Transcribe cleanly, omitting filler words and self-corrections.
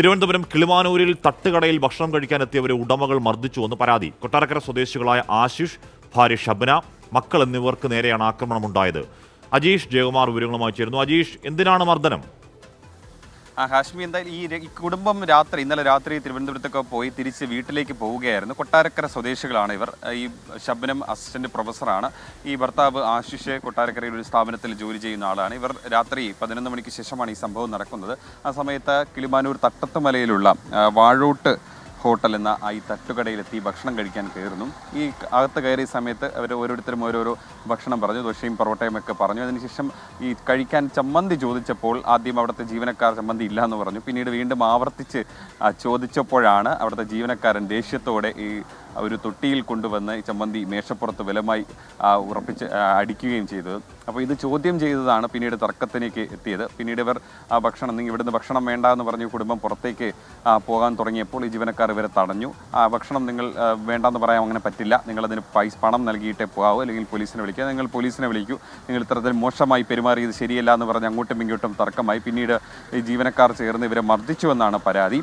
തിരുവനന്തപുരം കിളിമാനൂരിൽ തട്ടുകടയിൽ ഭക്ഷണം കഴിക്കാനെത്തിയവരെ ഉടമകൾ മർദ്ദിച്ചുവെന്ന് പരാതി. കൊട്ടാരക്കര സ്വദേശികളായ ആശിഷ്, ഭാര്യ ഷബ്ന, മക്കൾ എന്നിവർക്ക് നേരെയാണ് ആക്രമണമുണ്ടായത്. അജീഷ് ജയകുമാർ വിവരങ്ങളുമായി ചേരുന്നു. അജീഷ്, എന്തിനാണ് മർദ്ദനം? ഹാഷ്മി, എന്തായാലും ഈ കുടുംബം ഇന്നലെ രാത്രി തിരുവനന്തപുരത്തൊക്കെ പോയി തിരിച്ച് വീട്ടിലേക്ക് പോവുകയായിരുന്നു. കൊട്ടാരക്കര സ്വദേശികളാണ് ഇവർ. ഈ ശബ്നം അസിസ്റ്റന്റ് പ്രൊഫസറാണ്. ഈ ഭർത്താവ് ആശിഷ് കൊട്ടാരക്കരയിൽ ഒരു സ്ഥാപനത്തിൽ ജോലി ചെയ്യുന്ന ആളാണ്. ഇവർ രാത്രി 11 മണിക്ക് ശേഷമാണ് ഈ സംഭവം നടക്കുന്നത്. ആ സമയത്ത് കിളിമാനൂർ തട്ടത്തുമലയിലുള്ള വാഴോട്ട് ഹോട്ടൽ എന്ന ഈ തട്ടുകടയിലെത്തി ഭക്ഷണം കഴിക്കാൻ കയറുന്നു. ഈ അകത്ത് കയറിയ സമയത്ത് അവർ ഓരോരുത്തരും ഓരോരോ ഭക്ഷണം പറഞ്ഞു, ദോശയും പൊറോട്ടയും ഒക്കെ പറഞ്ഞു. അതിനുശേഷം ഈ കഴിക്കാൻ ചമ്മന്തി ചോദിച്ചപ്പോൾ ആദ്യം അവിടുത്തെ ജീവനക്കാർ ചമ്മന്തി ഇല്ല എന്ന് പറഞ്ഞു. പിന്നീട് വീണ്ടും ആവർത്തിച്ച് ചോദിച്ചപ്പോഴാണ് അവിടുത്തെ ജീവനക്കാരൻ ദേഷ്യത്തോടെ ഈ ഒരു തൊട്ടിയിൽ കൊണ്ടുവന്ന് ഈ ചമ്മന്തി മേശപ്പുറത്ത് ബലമായി ഉറപ്പിച്ച് അടിക്കുകയും ചെയ്തത്. അപ്പോൾ ഇത് ചോദ്യം ചെയ്തതാണ് പിന്നീട് തർക്കത്തിലേക്ക് എത്തിയത്. പിന്നീട് ഇവർ ഇവിടുന്ന് ഭക്ഷണം വേണ്ട എന്ന് പറഞ്ഞ് കുടുംബം പുറത്തേക്ക് പോകാൻ തുടങ്ങിയപ്പോൾ ഈ ജീവനക്കാർ ഇവരെ തടഞ്ഞു. ഭക്ഷണം നിങ്ങൾ വേണ്ടെന്ന് പറയാൻ അങ്ങനെ പറ്റില്ല, നിങ്ങളതിന് പണം നൽകിയിട്ടേ പോകാവൂ, അല്ലെങ്കിൽ പോലീസിനെ വിളിക്കുക, നിങ്ങൾ പോലീസിനെ വിളിക്കൂ, നിങ്ങൾ ഇത്തരത്തിൽ മോശമായി പെരുമാറിയത് ശരിയല്ല എന്ന് പറഞ്ഞ് അങ്ങോട്ടും ഇങ്ങോട്ടും തർക്കമായി. പിന്നീട് ഈ ജീവനക്കാർ ചേർന്ന് ഇവരെ മർദ്ദിച്ചുവെന്നാണ് പരാതി.